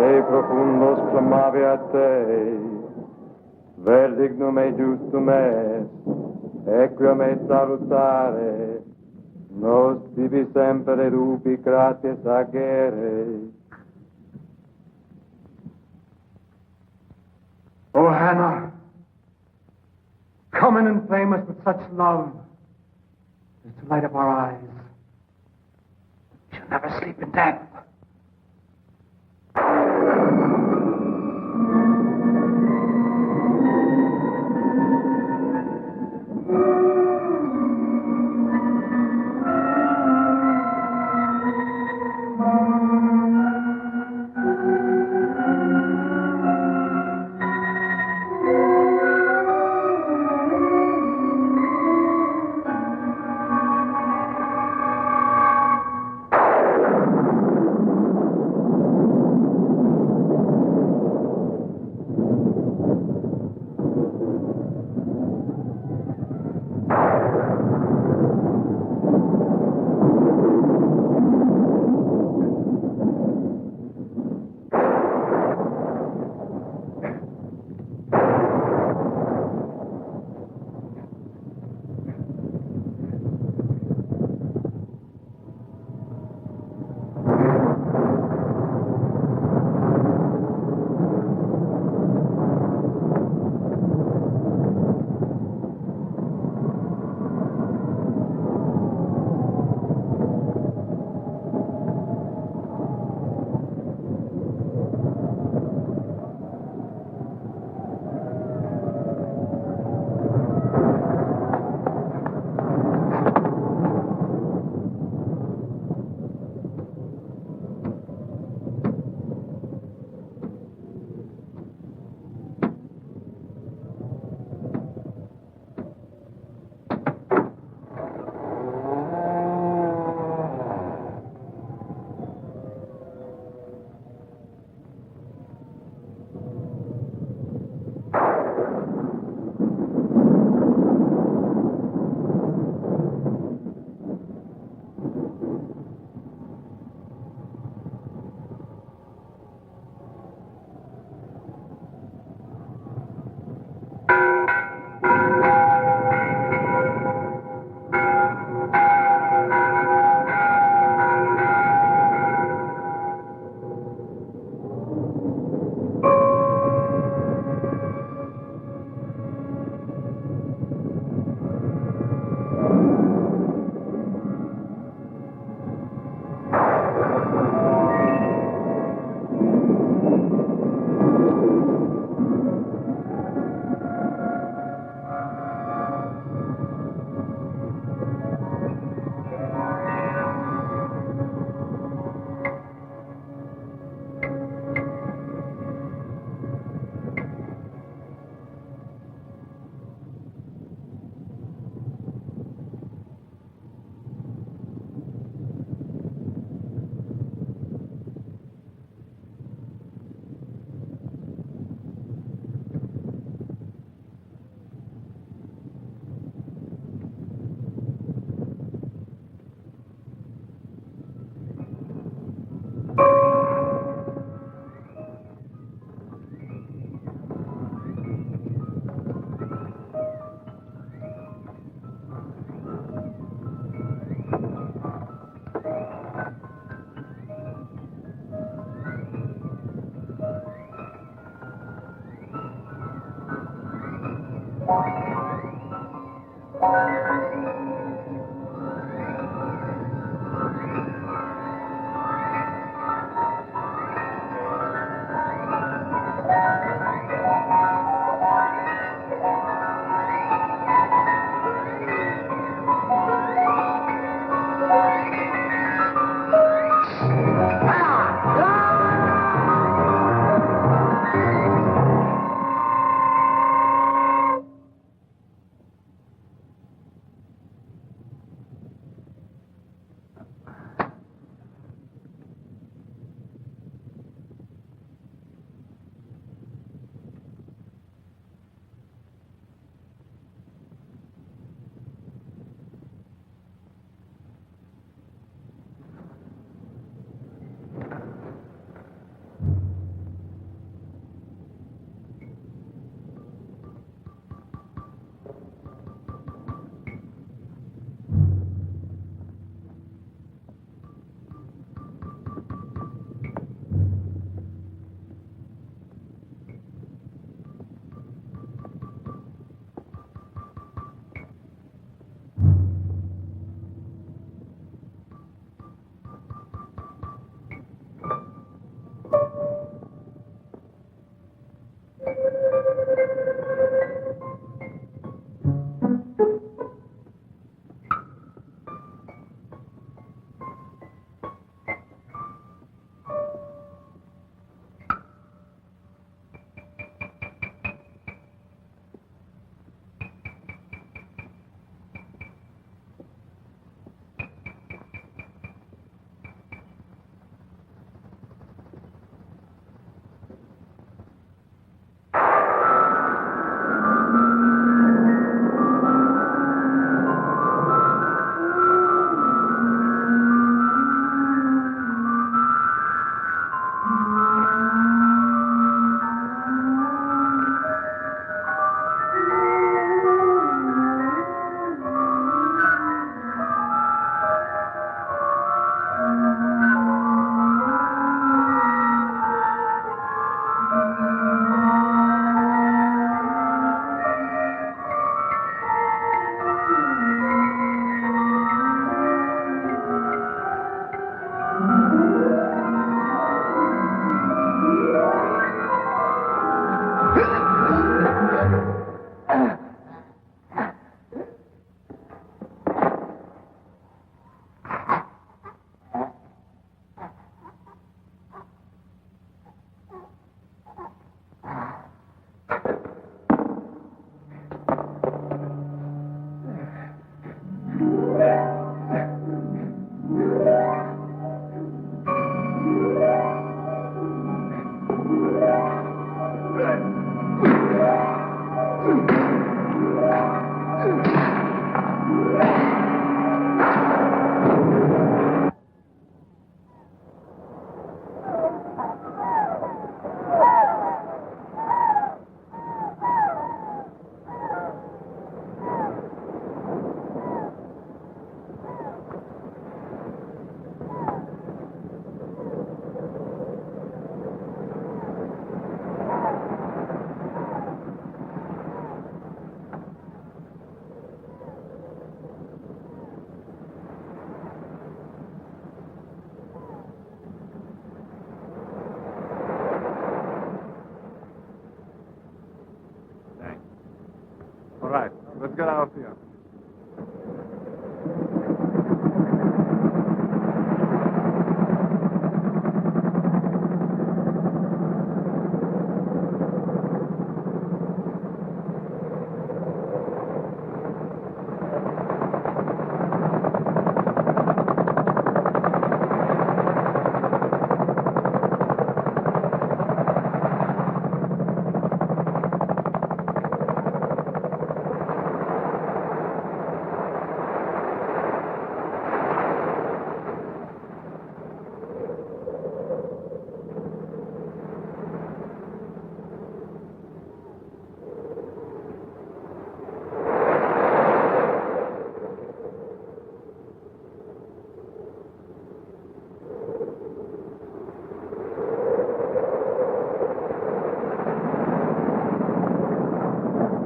e profundos clamavi a te, verdignum e justum est, equiam et salutare, nos tibi sempre rubi gratias agere. O Hannah, coming and flame us with such love as to light up our eyes, we shall never sleep in death. Right. Let's get out here.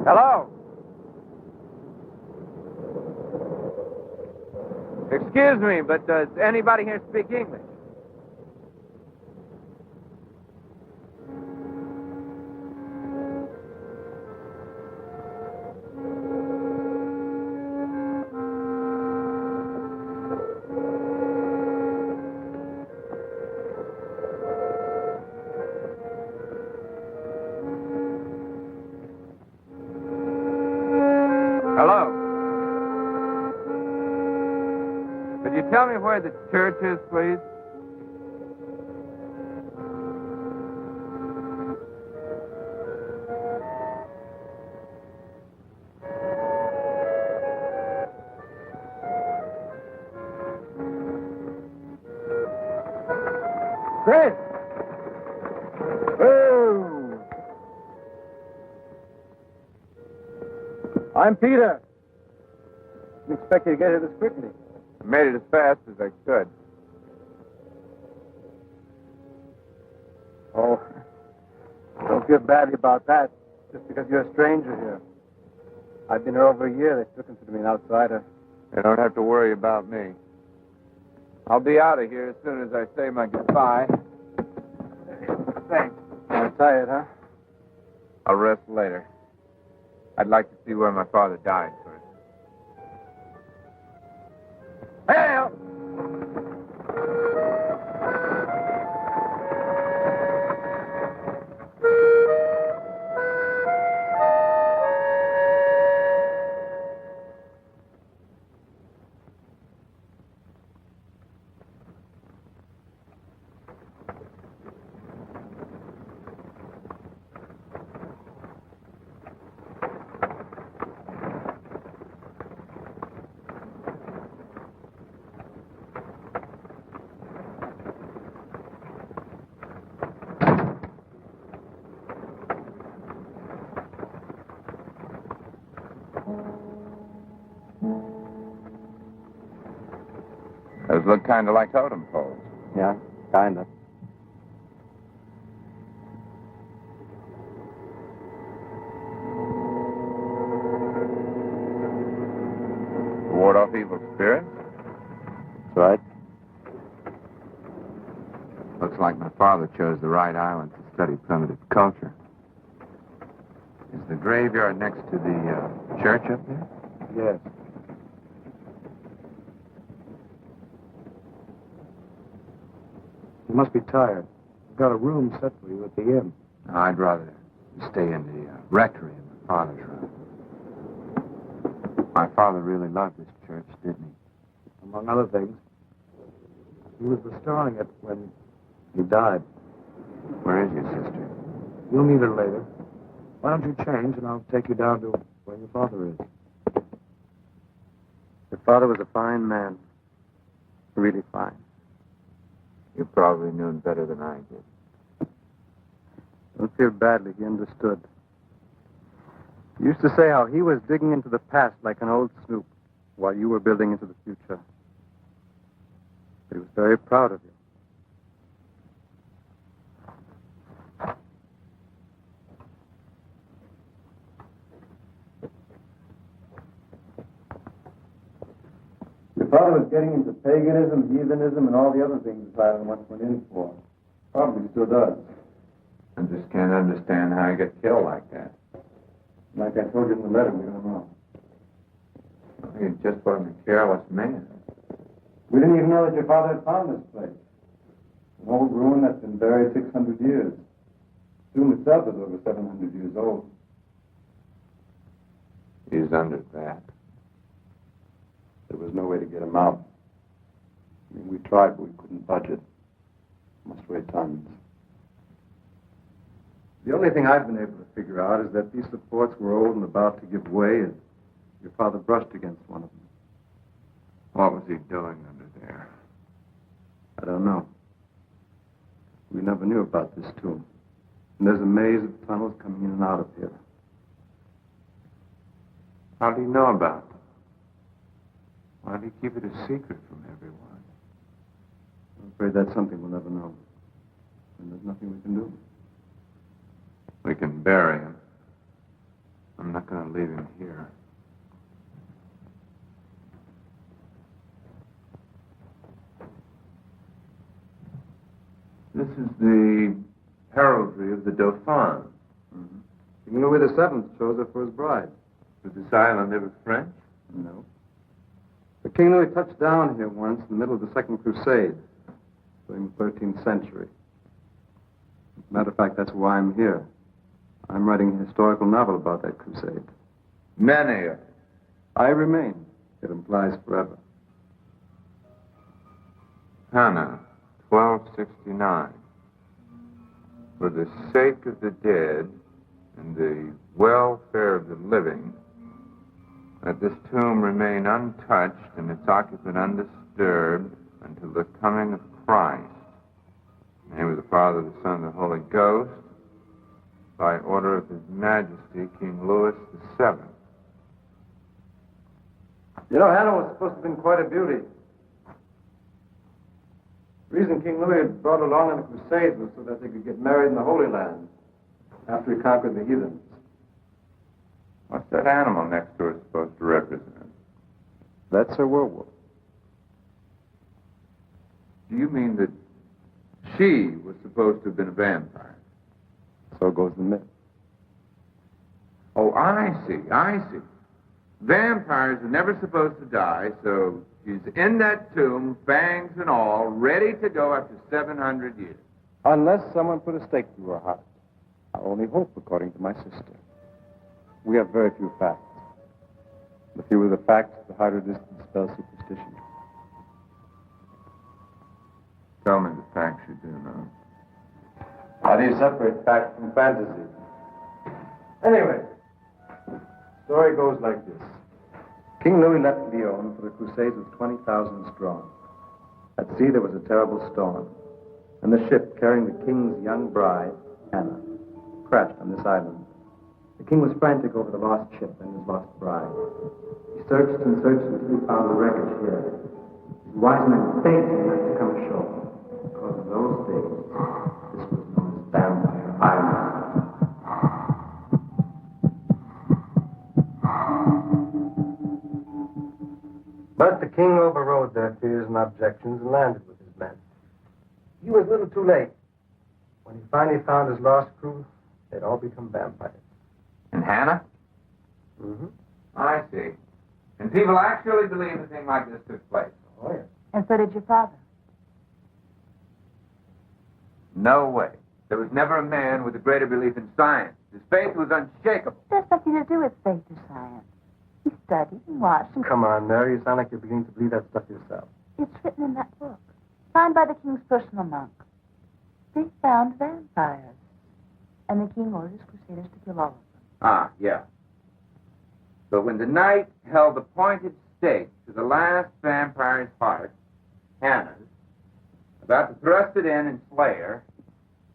Hello? Excuse me, but does anybody here speak English? Hello? Could you tell me where the church is, please? Chris! Oh! I'm Peter. Didn't expect you to get here this quickly. I made it as fast as I could. Oh, don't feel badly about that, just because you're a stranger here. I've been here over a year. They still consider me an outsider. You don't have to worry about me. I'll be out of here as soon as I say my goodbye. Thanks. You're tired, huh? I'll rest later. I'd like to see where my father died first. Hey! Those look kind of like totem poles. Yeah, kind of. Ward off evil spirits? That's right. Looks like my father chose the right island to study primitive culture. Is the graveyard next to the church up there? Yes. You must be tired. We've got a room set for you at the inn. No, I'd rather stay in the rectory in my father's room. My father really loved this church, didn't he? Among other things. He was restoring it when he died. Where is your sister? You'll meet her later. Why don't you change, and I'll take you down to where your father is. Your father was a fine man. Really fine. You probably knew him better than I did. Don't feel badly. He understood. He used to say how he was digging into the past like an old snoop while you were building into the future. But he was very proud of you. Your father was getting into paganism, heathenism, and all the other things this island once went in for. Probably still does. I just can't understand how he got killed like that. Like I told you in the letter, we don't know. He just wasn't a careless man. We didn't even know that your father had found this place. An old ruin that's been buried 600 years. The tomb itself is over 700 years old. He's under that. There was no way to get him out. I mean, we tried, but we couldn't budge it. Must weigh tons. The only thing I've been able to figure out is that these supports were old and about to give way, and your father brushed against one of them. What was he doing under there? I don't know. We never knew about this tomb. And there's a maze of tunnels coming in and out of here. How do you know about them? Why do you keep it a secret from everyone? I'm afraid that's something we'll never know. And there's nothing we can do. We can bury him. I'm not going to leave him here. This is the heraldry of the Dauphin. King Louis VII chose her for his bride. Was this island ever French? No. But King Louis touched down here once in the middle of the Second Crusade during the 13th century. As a matter of fact, that's why I'm here. I'm writing a historical novel about that crusade. Many of it. I remain. It implies forever. Hannah, 1269. For the sake of the dead and the welfare of the living, let this tomb remain untouched and its occupant undisturbed until the coming of Christ. In the name of the Father, the Son, and the Holy Ghost, by order of His Majesty, King Louis VII. You know, Hannah was supposed to have been quite a beauty. The reason King Louis had brought her along on the Crusades was so that they could get married in the Holy Land after he conquered the heathens. What's that animal next to her supposed to represent? That's her werewolf. Do you mean that she was supposed to have been a vampire? So goes the myth. Oh, I see. Vampires are never supposed to die, so she's in that tomb, fangs and all, ready to go after 700 years. Unless someone put a stake through her heart. Our only hope, according to my sister. We have very few facts. The fewer the facts, the harder it is to dispel superstition. Tell me the facts you do know. How do you separate fact from fantasy? Anyway, the story goes like this. King Louis left Lyon for the Crusades with 20,000 strong. At sea there was a terrible storm, and the ship carrying the king's young bride, Anna, crashed on this island. The king was frantic over the lost ship and his lost bride. He searched and searched until he found the wreckage here. His wise men begged him not to come ashore, because in those days, this was known as Vampire Island. But the king overrode their fears and objections and landed with his men. He was a little too late. When he finally found his lost crew, they'd all become vampires. And Hannah? Mm-hmm. I see. And people actually believe a thing like this took place. Oh, yes. And so did your father. No way. There was never a man with a greater belief in science. His faith was unshakable. There's nothing to do with faith or science. He studied and watched and... Come on, Mary. You sound like you're beginning to believe that stuff yourself. It's written in that book. Signed by the king's personal monk. They found vampires. And the king orders crusaders to kill all of them. Ah, yeah. So when the knight held the pointed stake to the last vampire's heart, Hannah's, about to thrust it in and slay her,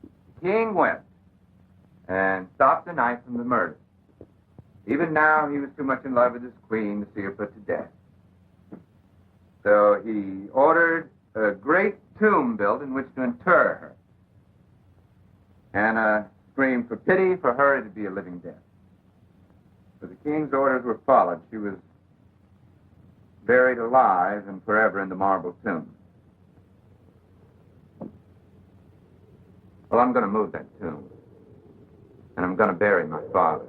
the king went and stopped the knight from the murder. Even now, he was too much in love with his queen to see her put to death. So he ordered a great tomb built in which to inter her. Hannah screamed for pity for her to be a living death. So the king's orders were followed. She was buried alive and forever in the marble tomb. Well, I'm going to move that tomb. And I'm going to bury my father.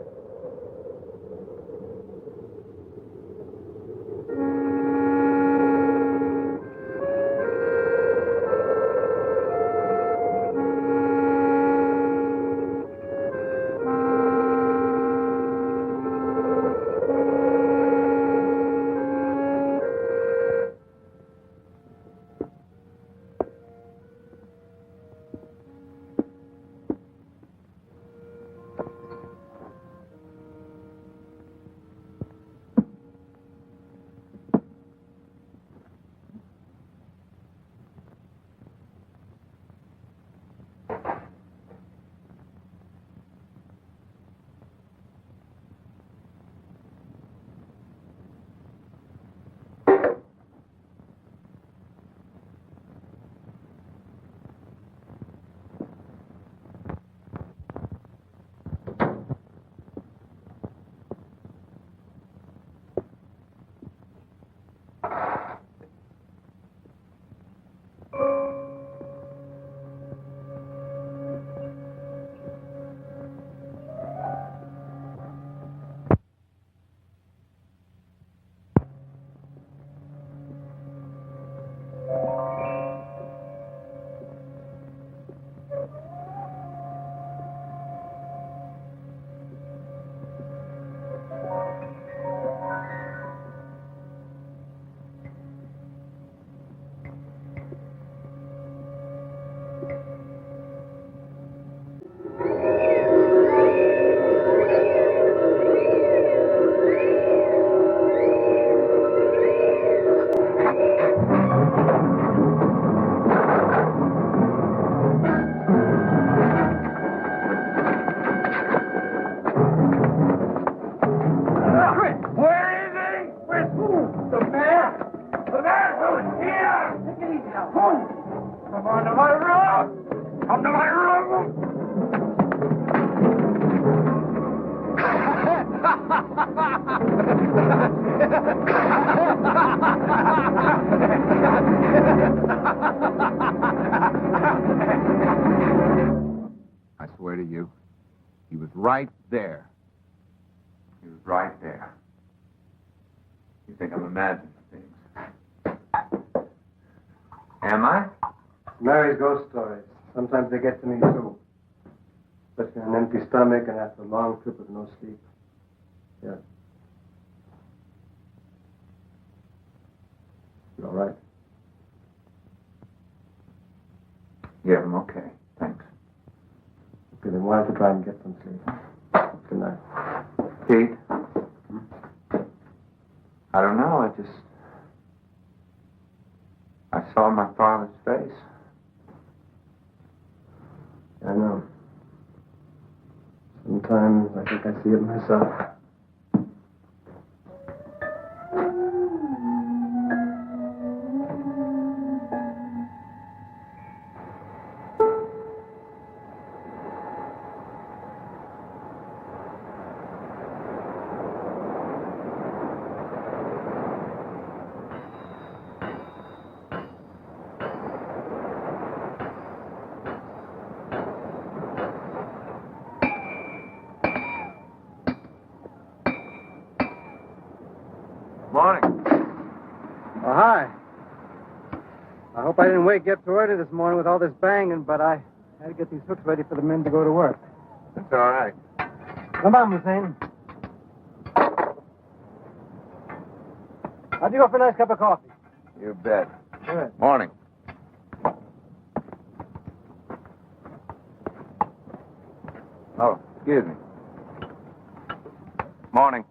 I swear to you, he was right there. He was right there. You think I'm imagining things? Am I? Mary's ghost stories. Sometimes they get to me, too. Especially on an empty stomach and after a long trip with no sleep. Yeah. You all right? Yeah, I'm okay. Thanks. Okay, then why don't you try and get some sleep? Good night. Pete? I don't know. I saw my father's face. I know. Sometimes I think I see it myself. Morning. Oh, hi. I hope I didn't wake you up too early this morning with all this banging, but I had to get these hooks ready for the men to go to work. That's all right. Come on, Hussein. How'd you go for a nice cup of coffee? You bet. Good. Morning. Oh, excuse me. Morning.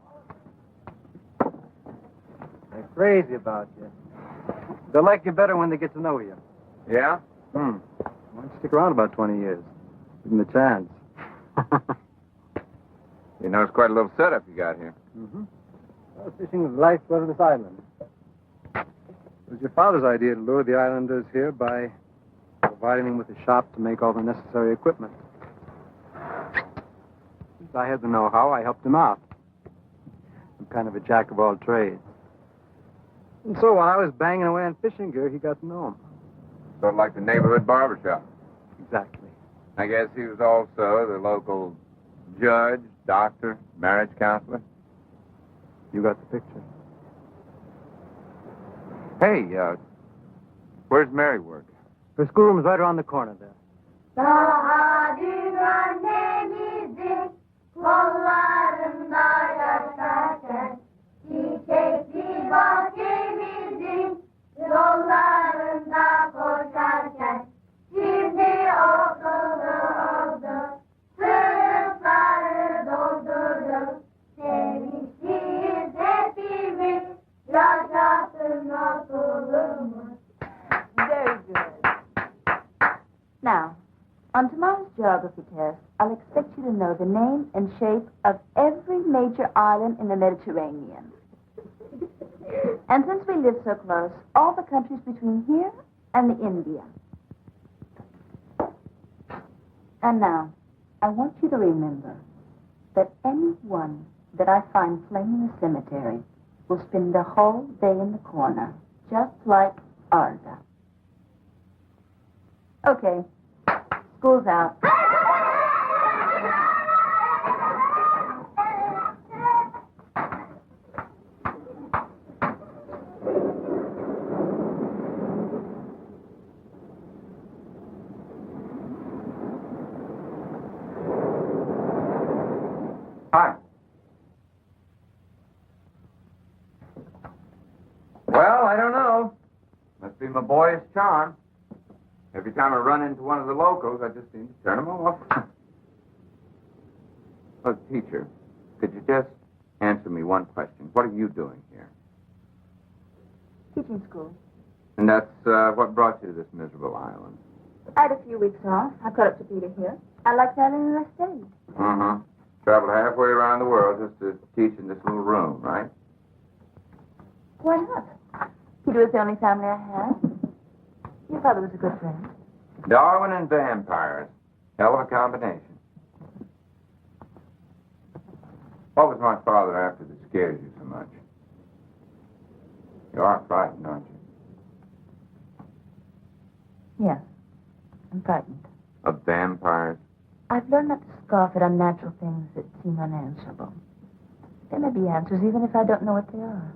They're crazy about you. They'll like you better when they get to know you. Yeah? Why don't you stick around about 20 years? Give them a chance. You know, it's quite a little setup you got here. Mm-hmm. Well, fishing is the lifeblood of this island. It was your father's idea to lure the islanders here by providing them with a shop to make all the necessary equipment. Since I had the know-how, I helped him out. I'm kind of a jack of all trades. And so while I was banging away on fishing gear, he got to know him. Sort of like the neighborhood barbershop. Exactly. I guess he was also the local judge, doctor, marriage counselor. You got the picture. Hey, where's Mary work? Her schoolroom's right around the corner there. Very good. Now, on tomorrow's geography test, I'll expect you to know the name and shape of every major island in the Mediterranean. And since we live so close, all the countries between here and the India. And now, I want you to remember that anyone that I find playing in the cemetery will spend the whole day in the corner, just like Arda. Okay, school's out. Hi. Well, I don't know. Must be my boyish charm. Every time I run into one of the locals, I just seem to turn them off. Oh, teacher, could you just answer me one question? What are you doing here? Teaching school. And that's what brought you to this miserable island. I had a few weeks off. I caught up to Peter here. I like the island and I stayed. Uh-huh. Traveled halfway around the world just to teach in this little room, right? Why not? Peter was the only family I had. Your father was a good friend. Darwin and vampires. Hell of a combination. What was my father after that scares you so much? You are frightened, aren't you? Yes, I'm frightened. Of vampires? I've learned not to scoff at unnatural things that seem unanswerable. There may be answers even if I don't know what they are.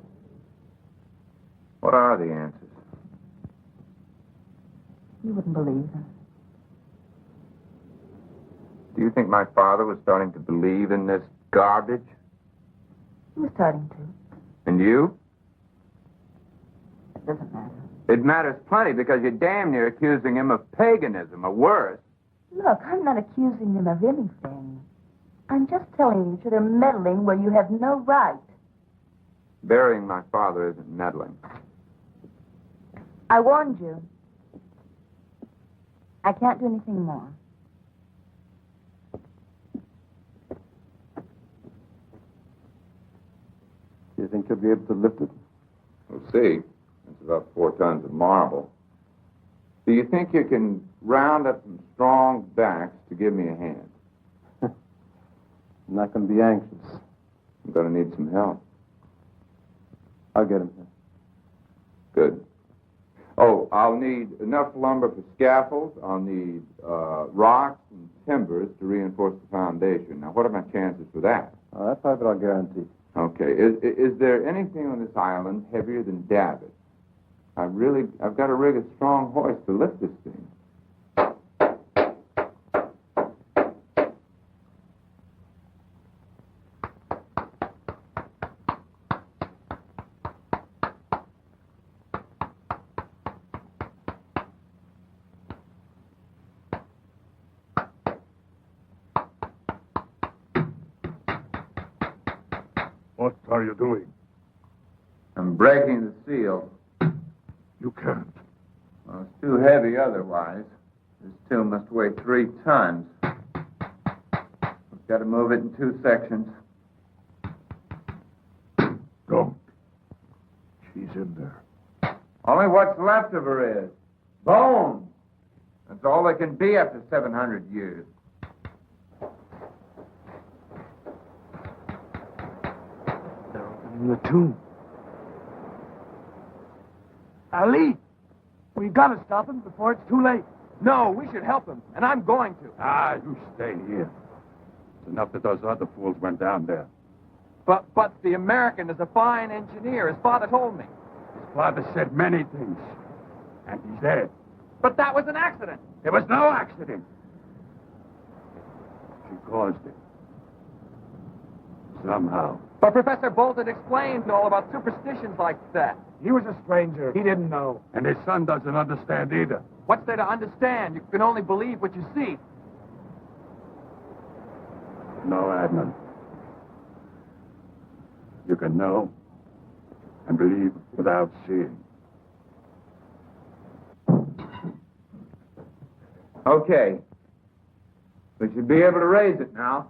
What are the answers? You wouldn't believe them. Do you think my father was starting to believe in this garbage? He was starting to. And you? It doesn't matter. It matters plenty because you're damn near accusing him of paganism or worse. Look, I'm not accusing them of anything. I'm just telling you that they're meddling where you have no right. Burying my father isn't meddling. I warned you. I can't do anything more. Do you think you'll be able to lift it? We'll see. It's about 4 tons of marble. Do you think you can round up some strong backs to give me a hand? I'm not going to be anxious. I'm going to need some help. I'll get him here. Good. Oh, I'll need enough lumber for scaffolds. I'll need rocks and timbers to reinforce the foundation. Now, what are my chances for that? That part I'll guarantee. Okay. Is there anything on this island heavier than davit? I've got to rig a strong hoist to lift this thing. What are you doing? I'm breaking the seal. You can't. Well, it's too heavy otherwise. This tomb must weigh 3 tons. We've got to move it in 2 sections. Don't. She's in there. Only what's left of her is bones. That's all they can be after 700 years. They're opening the tomb. Ali, we gotta stop him before it's too late. No, we should help him, and I'm going to. You stay here. It's enough that those other fools went down there. But the American is a fine engineer, his father told me. His father said many things. And he's dead. But that was an accident. It was no accident. She caused it. Somehow. But Professor Bolton explained all about superstitions like that. He was a stranger. He didn't know. And his son doesn't understand either. What's there to understand? You can only believe what you see. No, Adnan. You can know and believe without seeing. Okay. We should be able to raise it now.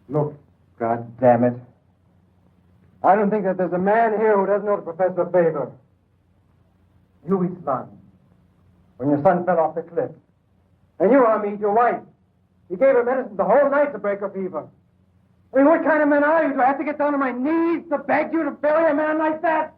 Look, God damn it. I don't think that there's a man here who doesn't know the professor a favor. You, his son. When your son fell off the cliff. And you, Hamid, your wife. You gave her medicine the whole night to break her fever. I mean, what kind of man are you? Do I have to get down on my knees to beg you to bury a man like that?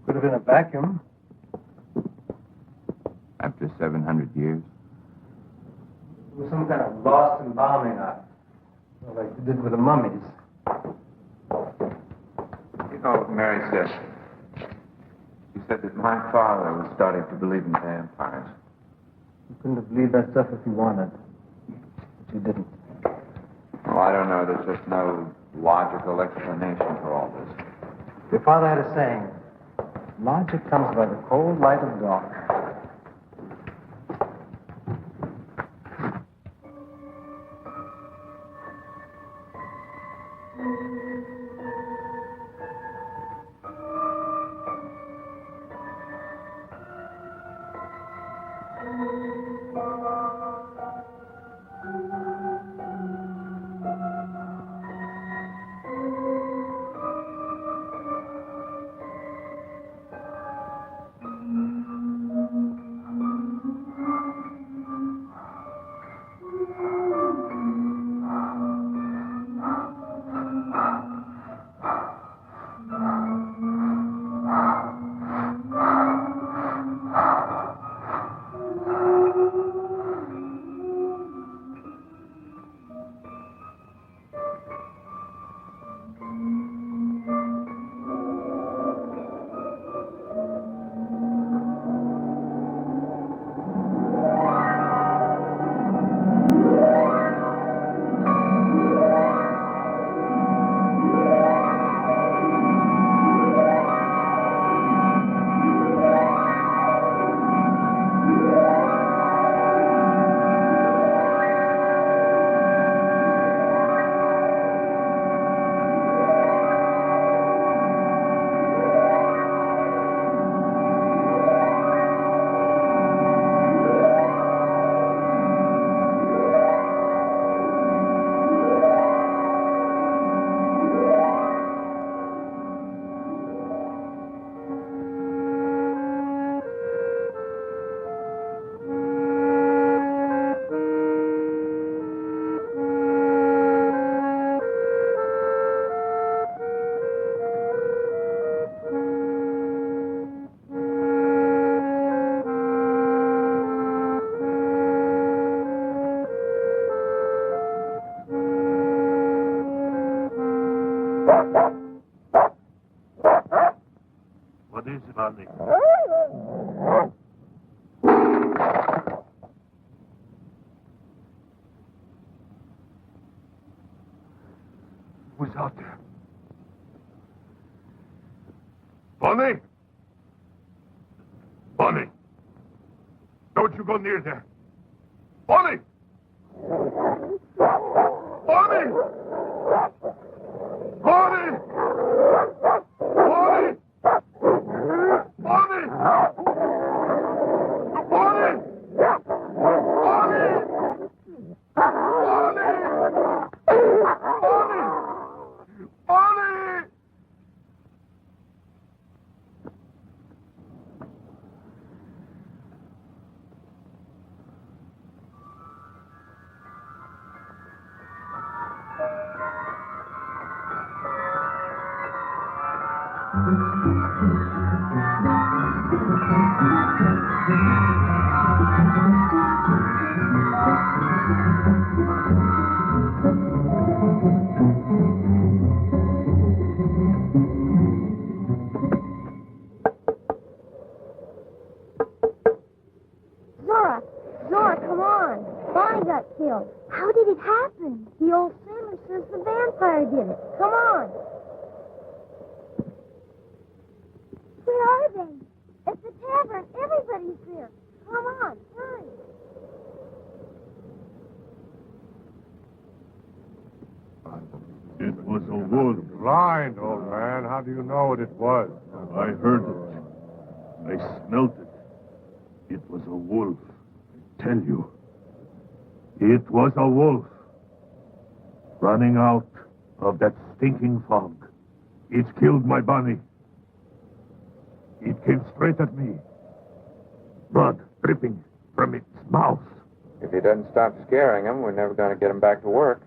Could have been a vacuum. After 700 years? It was some kind of lost embalming art. Well, like you did with the mummies. You know what Mary said? She said that my father was starting to believe in vampires. You couldn't have believed that stuff if you wanted. But you didn't. Oh, I don't know. There's just no logical explanation for all this. Your father had a saying, logic comes by the cold light of dawn. This money. Who's out there? Bonnie? Bonnie! Don't you go near there. Bonnie! Bonnie! Bonnie! Bonnie! Bonnie! Bonnie! Zora, come on. Bonnie got killed. How did it happen? The old sailor says the vampire did it. Come on. Where are they? At the tavern. Everybody's there. Come on, hurry. It was a wolf. Blind, old man. How do you know what it was? I heard it. I smelt it. It was a wolf. I tell you. It was a wolf. Running out of that stinking fog. It killed my bunny. It came straight at me. Blood dripping from its mouth. If he doesn't stop scaring him, we're never going to get him back to work.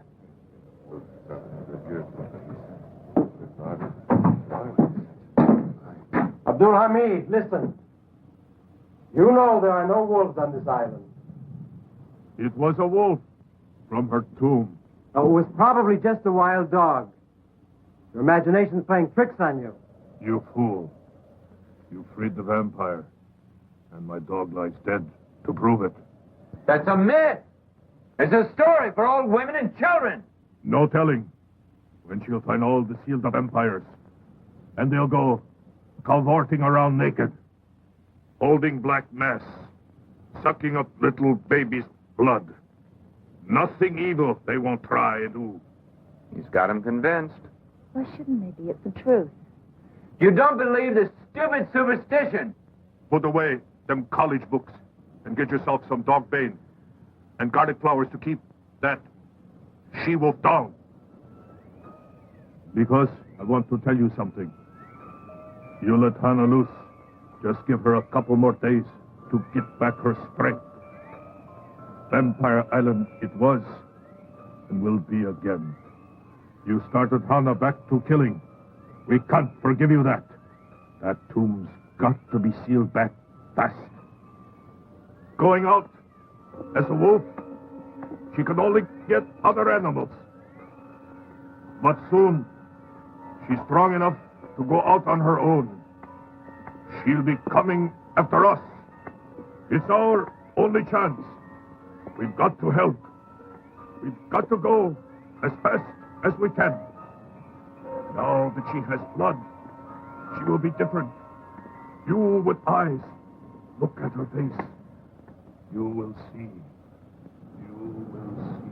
Abdul Hamid, listen. You know there are no wolves on this island. It was a wolf from her tomb. Oh, it was probably just a wild dog. Your imagination's playing tricks on you. You fool. You freed the vampire. And my dog lies dead to prove it. That's a myth. It's a story for old women and children. No telling when she'll find all the sealed up empires. And they'll go cavorting around naked, holding black mass, sucking up little babies' blood. Nothing evil they won't try and do. He's got him convinced. Why shouldn't they be? It's the truth. You don't believe this stupid superstition. Put away them college books and get yourself some dog bane and garlic flowers to keep that she-wolf down. Because I want to tell you something. You let Hannah loose. Just give her a couple more days to get back her strength. Vampire Island it was and will be again. You started Hannah back to killing. We can't forgive you that. That tomb's got to be sealed back fast. Going out as a wolf, she can only get other animals. But soon, she's strong enough to go out on her own. She'll be coming after us. It's our only chance. We've got to help. We've got to go as fast as we can. Now that she has blood, she will be different. You with eyes, look at her face. You will see. You will see.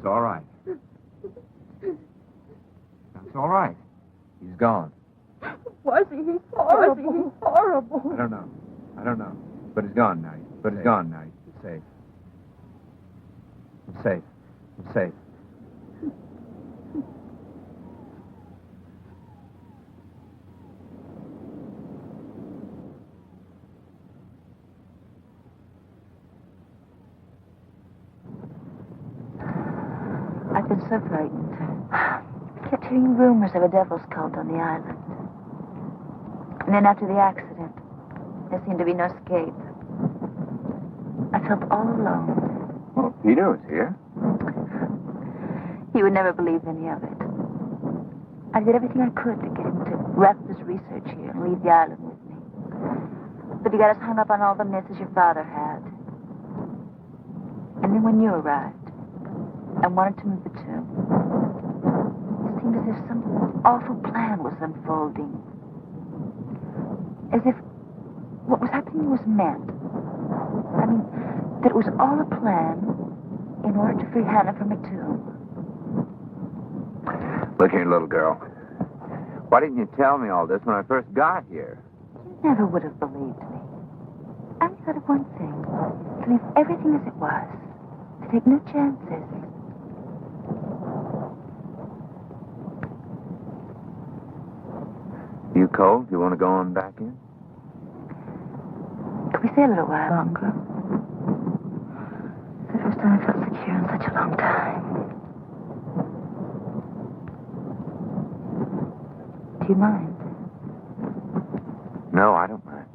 It's all right. It's all right. He's gone. Was he? He's horrible. He's horrible. I don't know. But he's gone now. He's safe. He's safe. He's safe. I've been so frightened. I kept hearing rumors of a devil's cult on the island. And then after the accident, there seemed to be no escape. I felt all alone. Well, Peter was here. He would never believe any of it. I did everything I could to get him to wrap his research here and leave the island with me. But he got us hung up on all the myths as your father had. And then when you arrived, I wanted to move the tomb. It seemed as if some awful plan was unfolding. As if what was happening was meant. I mean, that it was all a plan in order to free Hannah from a tomb. Look here, little girl. Why didn't you tell me all this when I first got here? You never would have believed me. I only thought of one thing. To leave everything as it was. To take no chances. You cold? You want to go on back in? Could we stay a little while longer? It's the first time I felt secure in such a long time. Do you mind? No, I don't mind.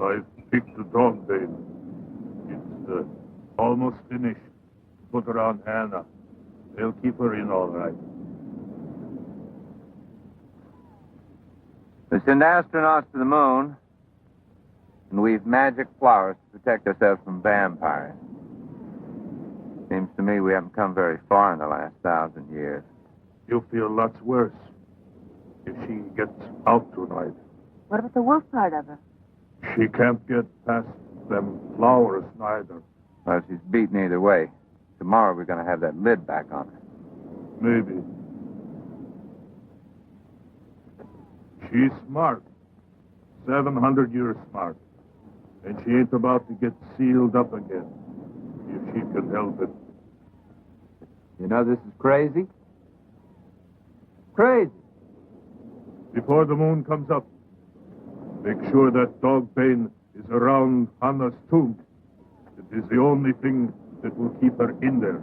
I've picked the dog, Dane. It's almost finished. Put her on Hannah. They'll keep her in all right. We send astronauts to the moon, and weave magic flowers to protect ourselves from vampires. Seems to me we haven't come very far in the last 1,000 years. You'll feel lots worse if she gets out tonight. What about the wolf part of her? She can't get past them flowers, neither. Well, she's beaten either way. Tomorrow we're going to have that lid back on her. Maybe. She's smart. 700 years smart. And she ain't about to get sealed up again, if she can help it. You know, this is crazy. Crazy. Before the moon comes up, make sure that dog pain is around Hannah's tomb. It is the only thing that will keep her in there.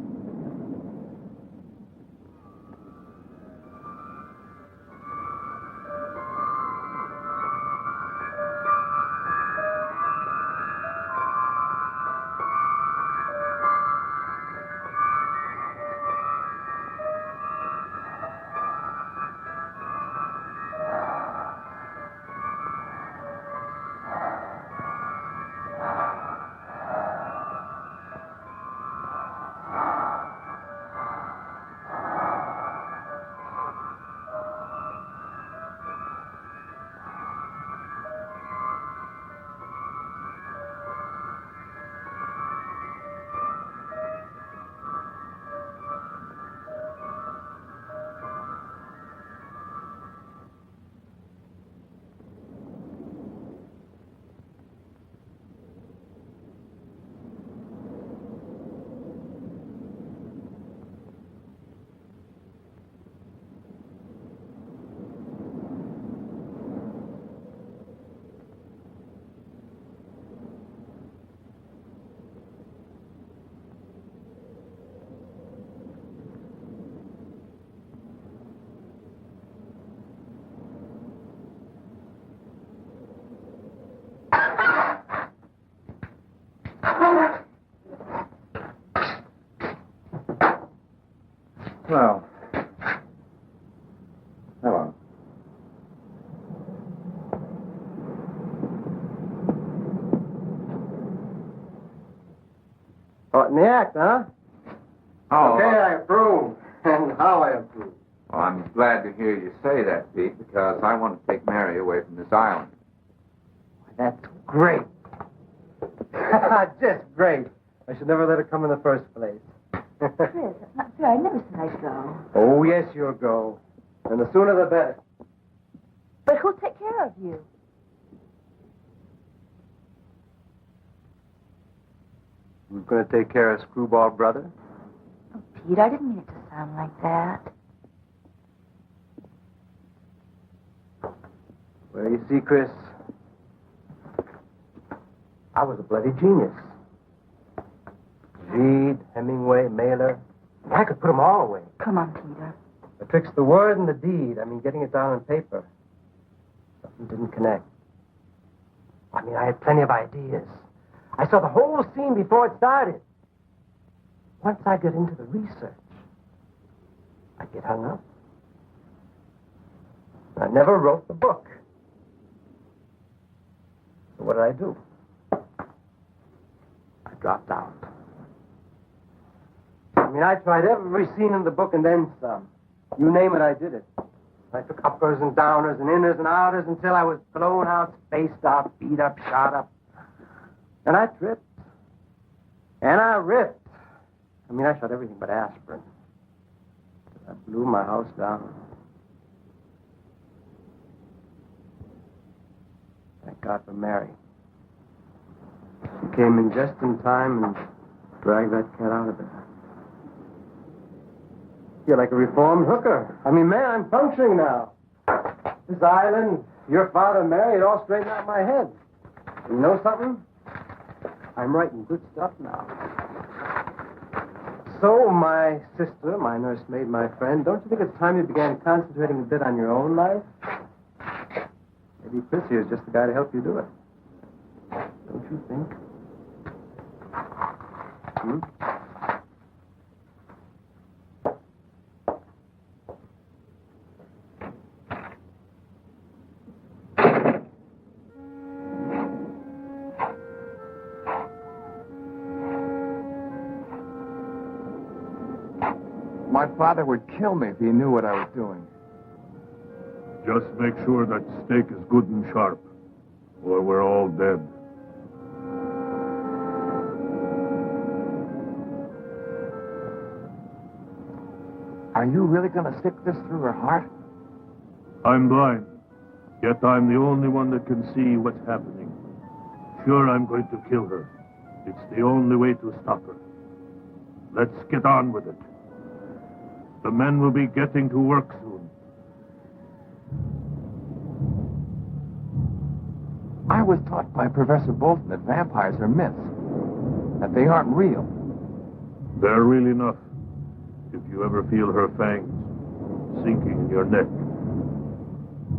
Well, hello. Caught in the act, huh? Oh. Okay, I approve. And how I approve. Well, I'm glad to hear you say that, Pete, because I want to take Mary away from this island. That's great. Just great. I should never let her come in the first place. Chris, that's not fair. I never said I'd go. Oh, yes, you'll go. And the sooner the better. But who'll take care of you? Who's going to take care of Screwball Brother? Oh, Pete, I didn't mean it to sound like that. Well, you see, Chris, I was a bloody genius. Reed, Hemingway, Mailer. I could put them all away. Come on, Peter. Betwixt the word and the deed, I mean, getting it down on paper, something didn't connect. I mean, I had plenty of ideas. I saw the whole scene before it started. Once I got into the research, I'd get hung up. I never wrote the book. So what did I do? I dropped out. I mean, I tried every scene in the book and then some. You name it, I did it. I took uppers and downers and inners and outers until I was blown out, spaced out, beat up, shot up. And I tripped. And I ripped. I mean, I shot everything but aspirin. I blew my house down. Thank God for Mary. She came in just in time and dragged that cat out of it. You're like a reformed hooker. I mean, man, I'm functioning now. This island, your father, Mary, it all straightened out my head. And you know something? I'm writing good stuff now. So, my sister, my nursemaid, my friend, don't you think it's time you began concentrating a bit on your own life? Maybe Chris here is just the guy to help you do it. Don't you think? Hmm? My father would kill me if he knew what I was doing. Just make sure that steak is good and sharp, or we're all dead. Are you really going to stick this through her heart? I'm blind. Yet I'm the only one that can see what's happening. Sure, I'm going to kill her. It's the only way to stop her. Let's get on with it. The men will be getting to work soon. I was taught by Professor Bolton that vampires are myths, that they aren't real. They're real enough. If you ever feel her fangs sinking in your neck.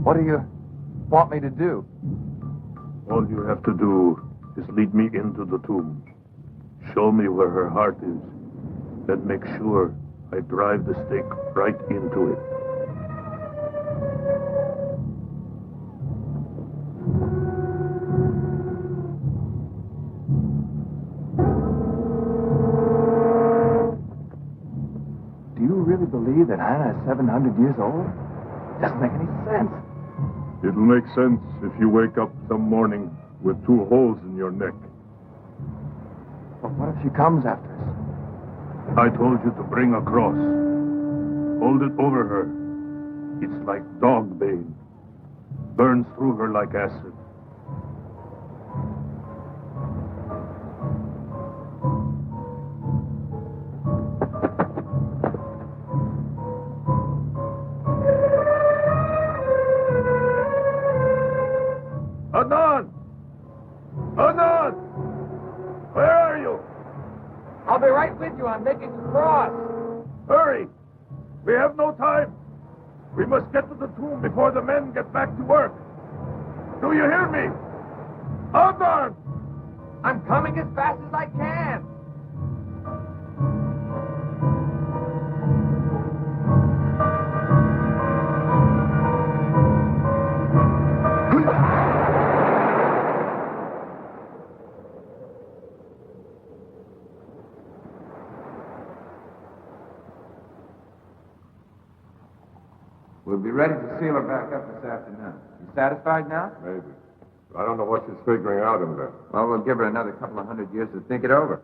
What do you want me to do? All you have to do is lead me into the tomb. Show me where her heart is. Then make sure I drive the stake right into it. Do you really believe that Hannah is 700 years old? Doesn't make any sense. It'll make sense if you wake up some morning with 2 holes in your neck. But what if she comes after us? I told you to bring a cross. Hold it over her. It's like dog bane. Burns through her like acid. Adnan! Adnan! Where are you? I'll be right with you. I'm making the cross. Hurry! We have no time. We must get to the tomb before the men get back to work. Do you hear me? Adnan! I'm coming as fast as I can. We'll be ready to seal her back up this afternoon. You satisfied now? Maybe. I don't know what she's figuring out in there. Well, we'll give her another couple of 100 years to think it over.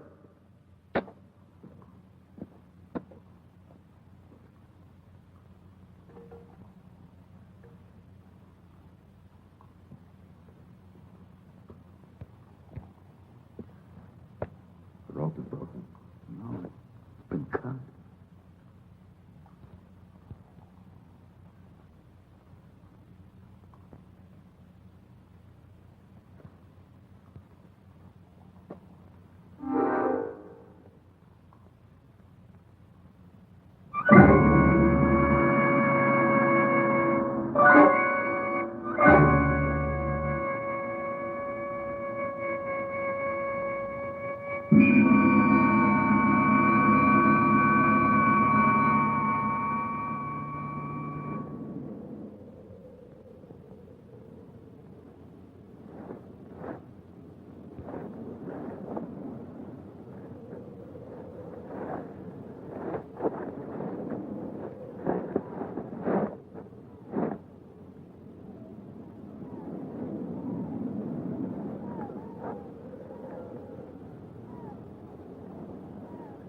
The rope is broken. No, it's been cut.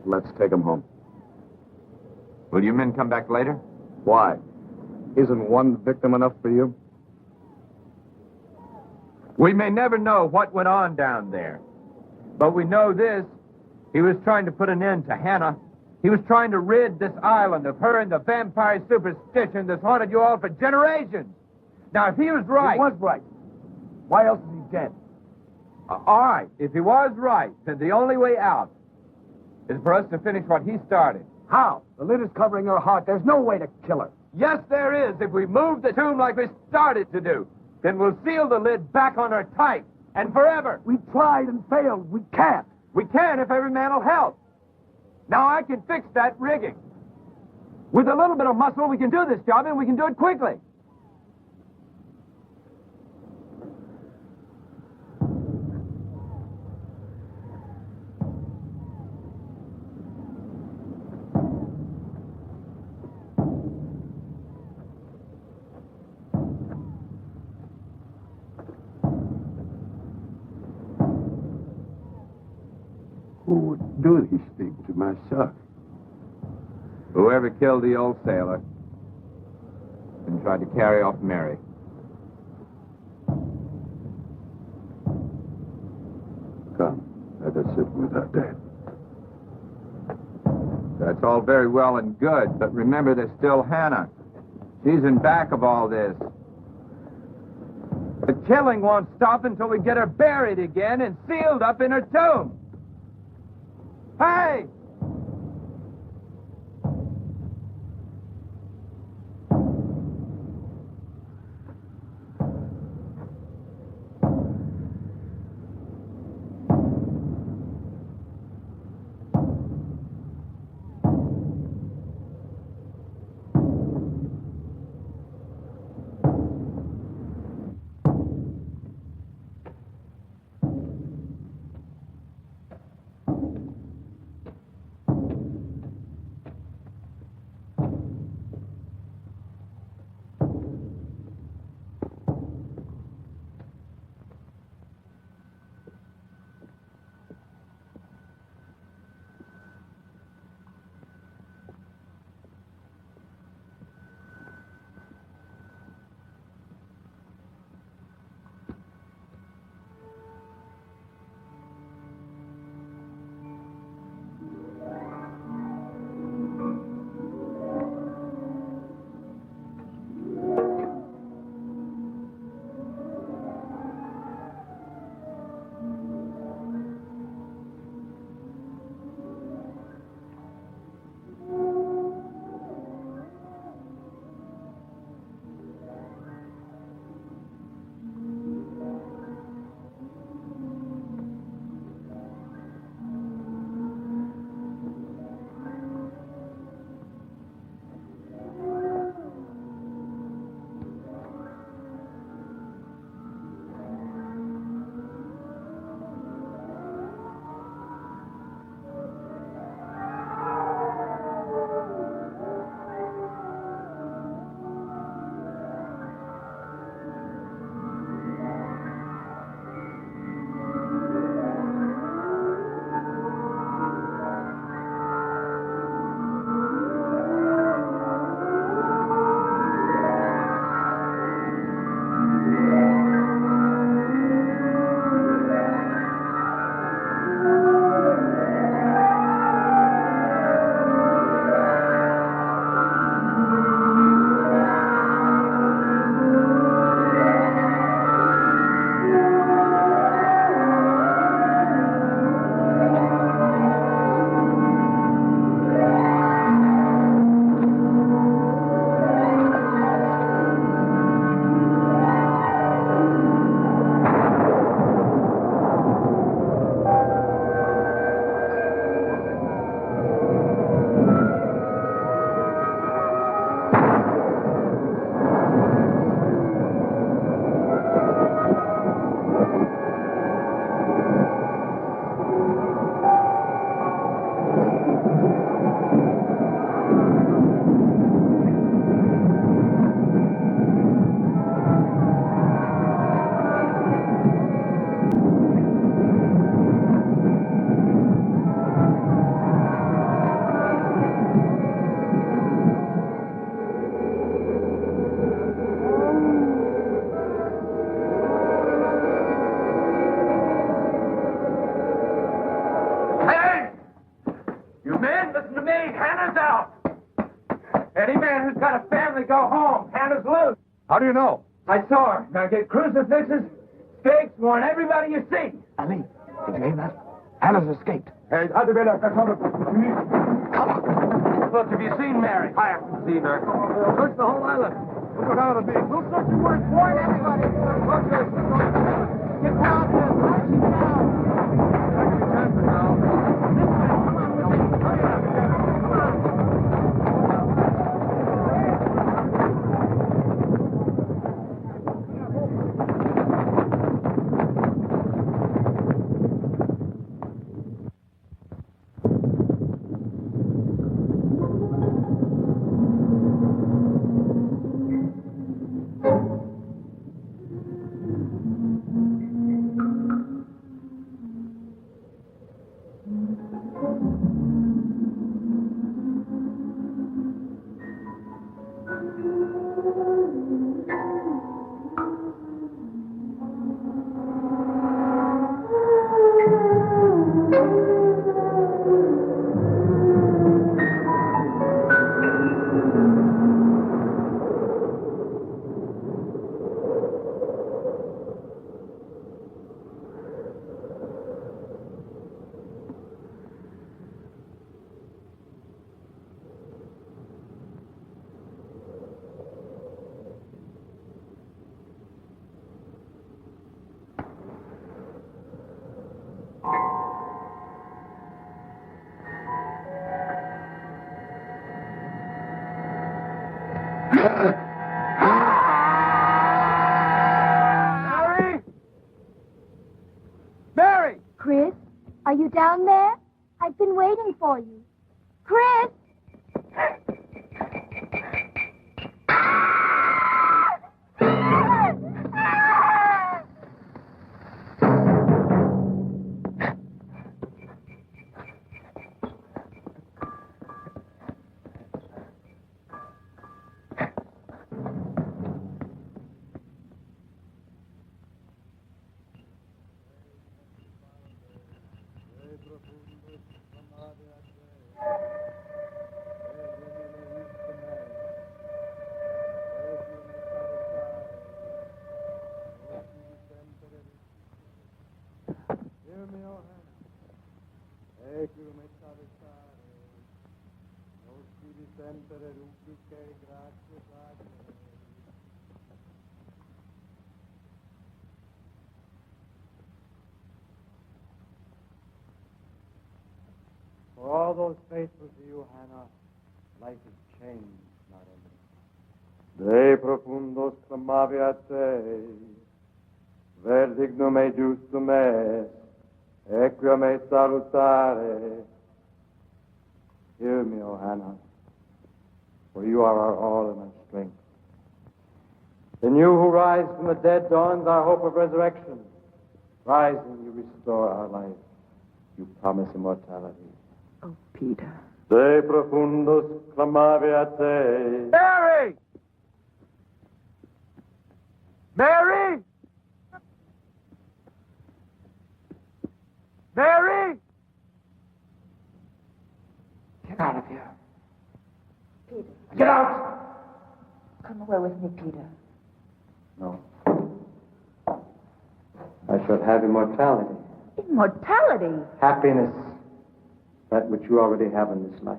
Let's take him home. Will you men come back later? Why? Isn't one victim enough for you? We may never know what went on down there. But we know this. He was trying to put an end to Hannah. He was trying to rid this island of her and the vampire superstition that's haunted you all for generations. Now, if he was right... He was right. Why else is he dead? All right, if he was right, then the only way out is for us to finish what he started. How? The lid is covering her heart. There's no way to kill her. Yes, there is. If we move the tomb like we started to do, then we'll seal the lid back on her tight and forever. We tried and failed. We can't. We can if every man will help. Now, I can fix that rigging. With a little bit of muscle, we can do this job, and we can do it quickly. Who would do these things to my son? Whoever killed the old sailor and tried to carry off Mary. Let us sit with our dead. That's all very well and good, but remember there's still Hannah. She's in back of all this. The killing won't stop until we get her buried again and sealed up in her tomb. Hey! Go home. Hannah's loose. How do you know? I saw her. Now get crucifixes, stakes, warn everybody you see. Ali, did you hear that? Hannah's escaped. Hey, come on. Look, have you seen Mary? I haven't seen her. Search the whole island. Look out of me. We'll search the word. Warn everybody. Get down there. Get down. down there? I've been waiting for you. Chris! For all those faithful to you, Hannah, life is changed, not ended. De profundos clamavi a te, ver dignum e justum est, equia me salutare. Hear me, O Hannah, for you are our all and our strength. In you who rise from the dead dawns our hope of resurrection. Rising, you restore our life. You promise immortality. Oh, Peter. De profundos clamavi a te. Mary! Mary! Mary! Get out of here. Peter. Get out! Come away with me, Peter. No. I shall have immortality. Immortality? Happiness. That which you already have in this life.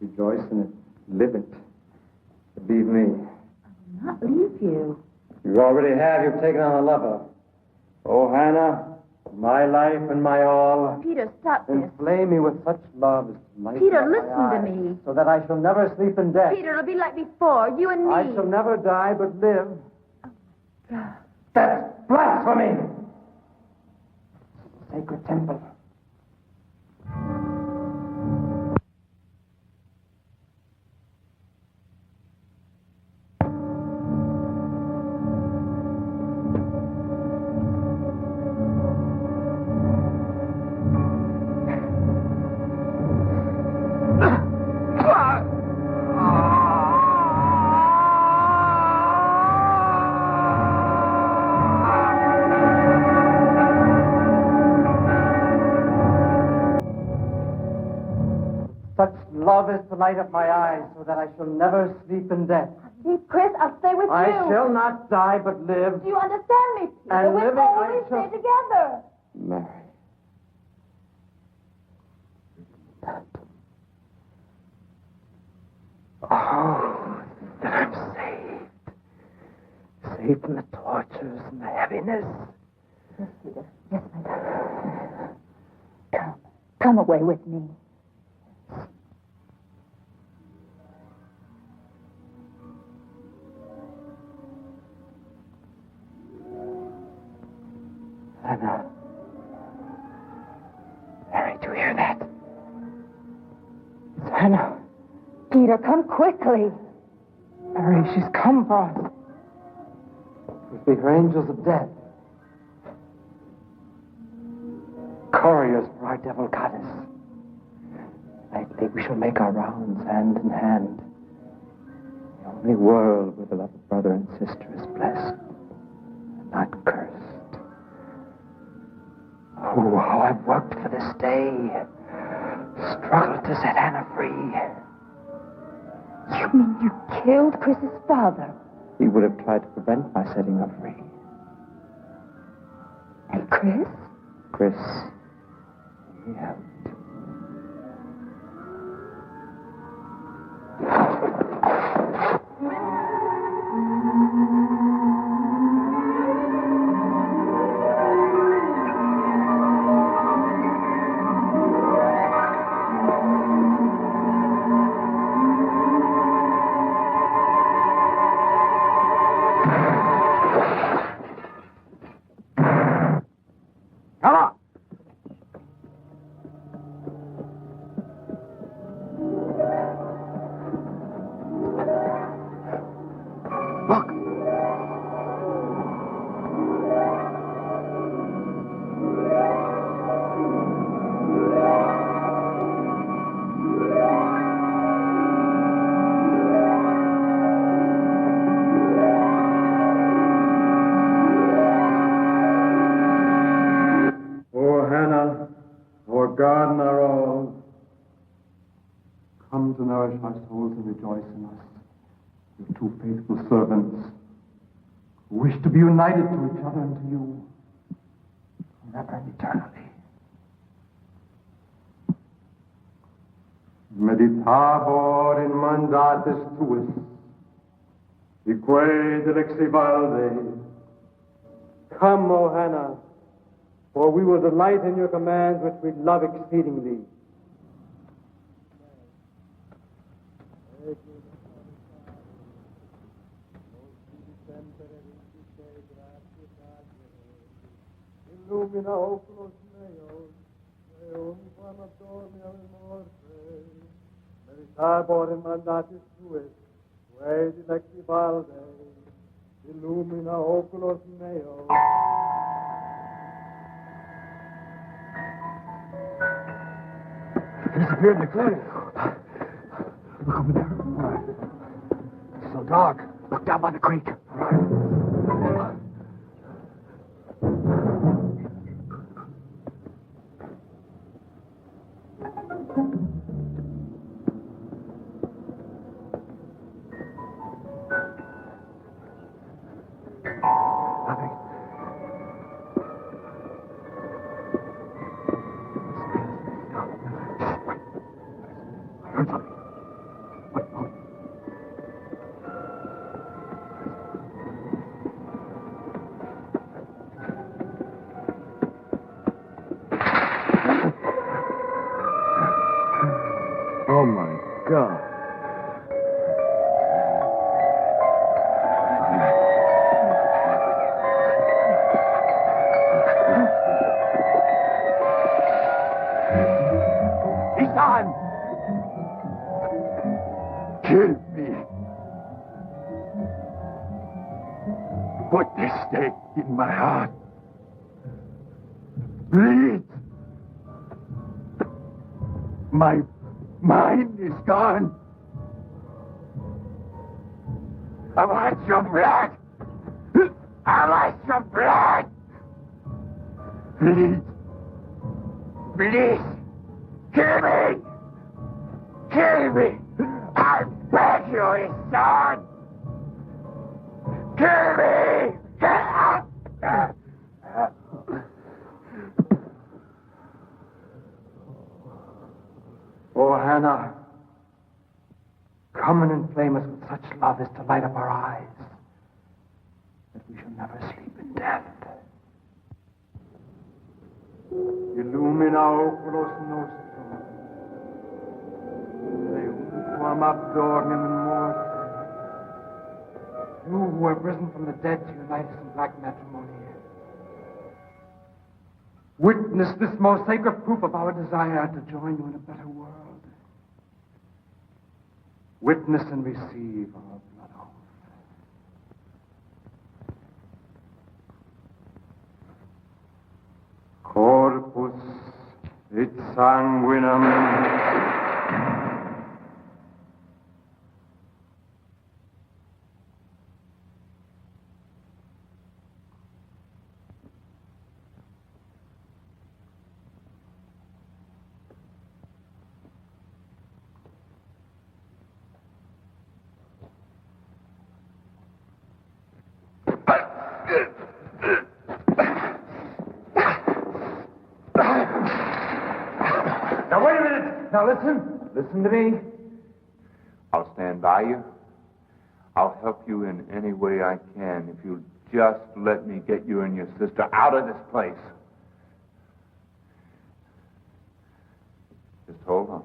Rejoice in it. Live it. Believe me. I will not leave you. You already have. You've taken on a lover. Oh, Hannah, my life and my all. Peter, stop this. Inflame me with such love as to light Peter, up my listen to eyes, me. so that I shall never sleep in death. Peter, it'll be like before, you and me. I shall never die but live. God. That's blasphemy! Sacred temple. Love is the light of my eyes, so that I shall never sleep in death. See, Chris, I'll stay with I you. shall not die, but live. Do you understand me, Peter? And We'll living, I always shall- stay together. Mary. Oh, that I'm saved. Saved from the tortures and the heaviness. Yes, Peter. Yes, my darling. Come. Come away with me. Hannah. Mary, do you hear that? It's Hannah. Peter, come quickly. Mary, she's come for us. With the angels of death. Couriers for our devil goddess. Nightly we shall make our rounds hand in hand. The only world where the beloved brother and sister is blessed, and not cursed. Oh, how I've worked for this day. Struggled to set Hannah free. You mean you killed Chris's father? He would have tried to prevent my setting her free. And Chris? Chris, he helped. Look! Oh, Hannah, our garden are all. Come to nourish our souls and rejoice in us, your two faithful servants, who wish to be united to each other and to you, forever and eternally. Meditabor in mandatis tuis, ique dilexi valde. Come, O Hannah, for we will delight in your commands which we love exceedingly. Illumina oculos meos, eum infamatormia morte, meditabor in mandatis tuis, quae dilecti valde, illumina oculos meos. He disappeared in the clearing. Look over there. All right. It's so dark. Look down by the creek. All right. Oh, my God. He's gone. Kill me. Put this stake in my heart. Bleed. My mind is gone. I want your blood. I want your blood. Please. Please. Kill me. Kill me. I beg you, his son. Kill me. Oh, Hannah, come and inflame us with such love as to light up our eyes, that we shall never sleep in death. Illumina oculos nostrum, eum abdormim in morte. You who have risen from the dead to unite us in black matrimony, witness this most sacred proof of our desire to join you in a better world. Witness and receive our blood oath. Corpus et sanguinam. Now, wait a minute. Now, listen. Listen to me. I'll stand by you. I'll help you in any way I can if you'll just let me get you and your sister out of this place. Just hold on.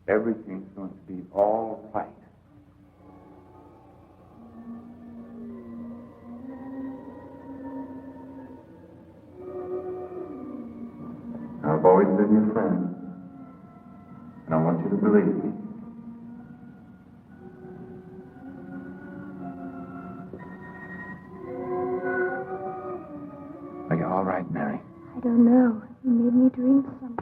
Everything's going to be all right. I've always been your friend, and I want you to believe me. all right, Mary? I don't know. You made me dream something.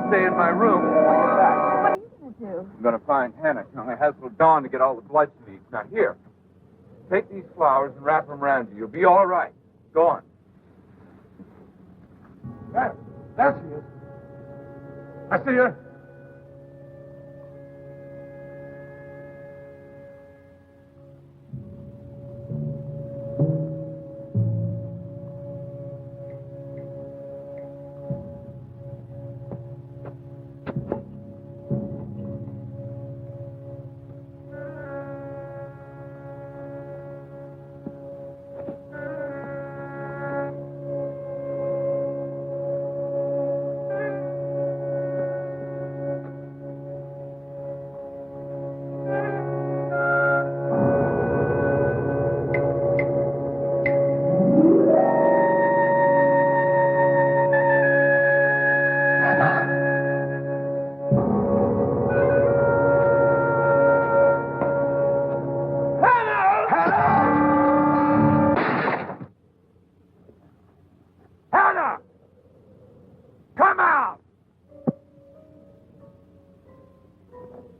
Stay in my room. I'll get back. What are you going to do? I'm going to find Hannah. She only has till dawn to get all the blood she needs. Now, here. Take these flowers and wrap them around you. You'll be all right. Go on. There she is. I see her.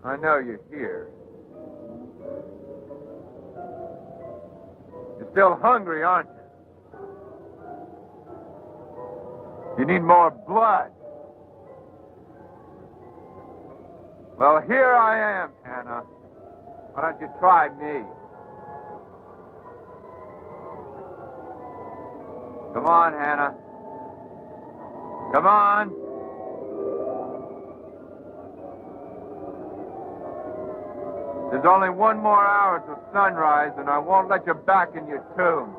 I know you're here. You're still hungry, aren't you? You need more blood. Well, here I am, Hannah. Why don't you try me? Come on, Hannah. Come on. There's only one more hour till sunrise, and I won't let you back in your tomb.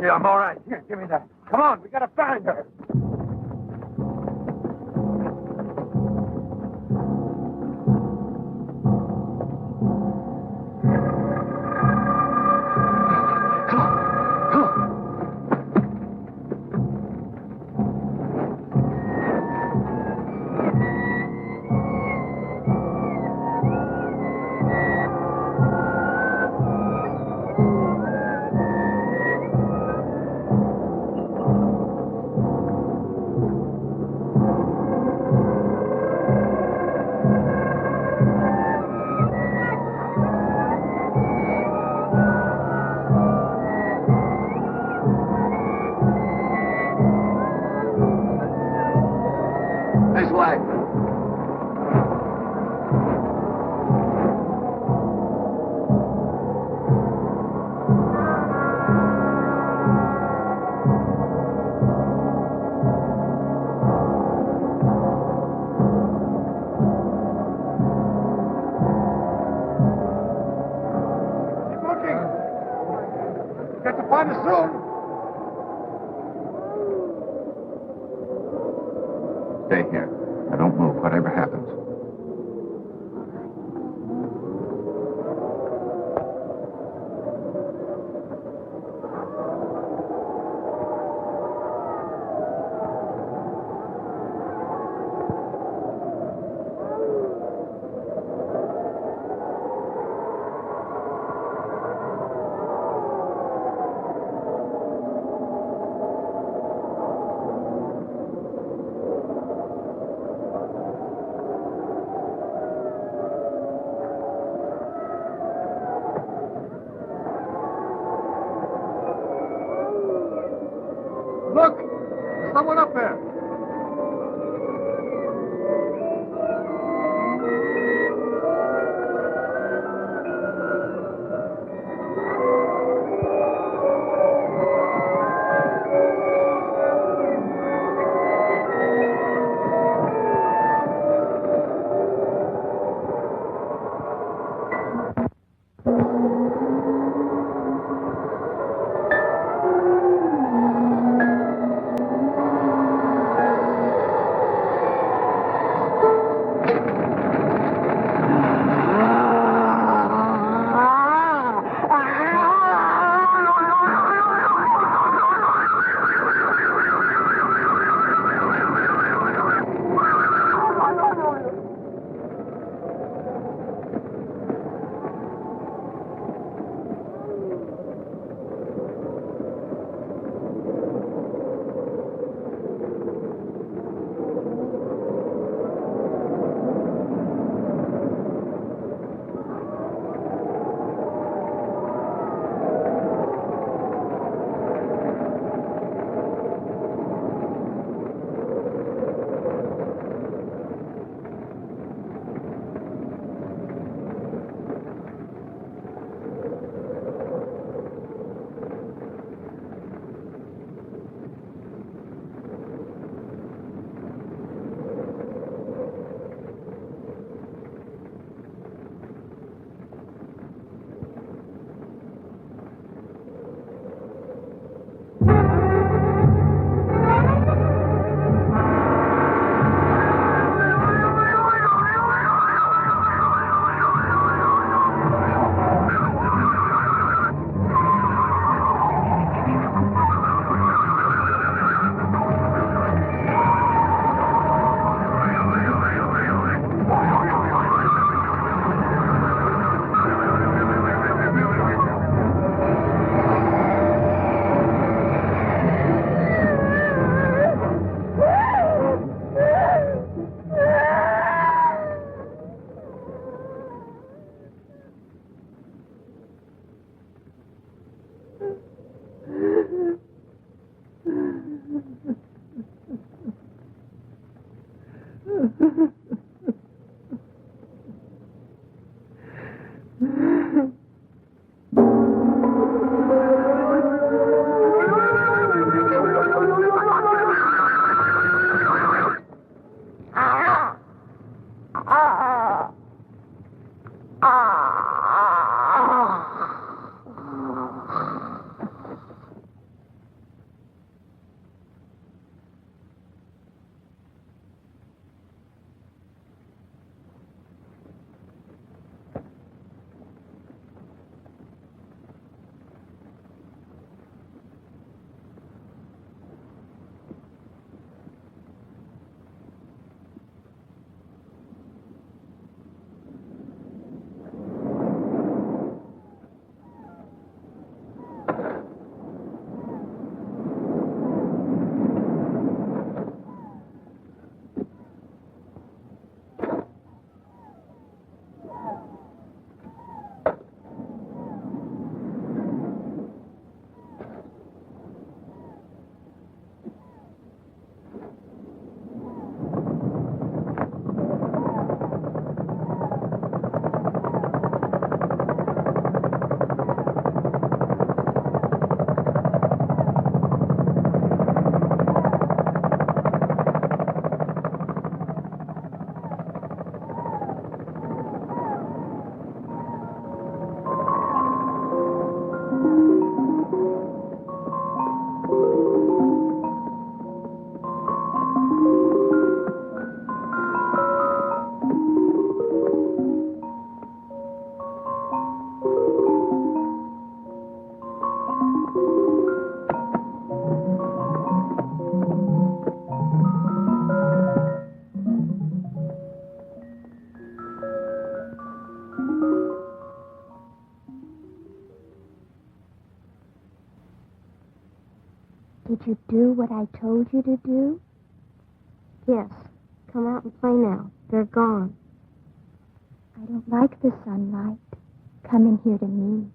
Yeah, I'm all right. Here, give me that. Come on, we gotta find her. kind of soon. Stay here. Now don't move, whatever happens. Look! There's someone up there. Did you do what I told you to do? Yes. Come out and play now. They're gone. I don't like the sunlight. Come in here to me.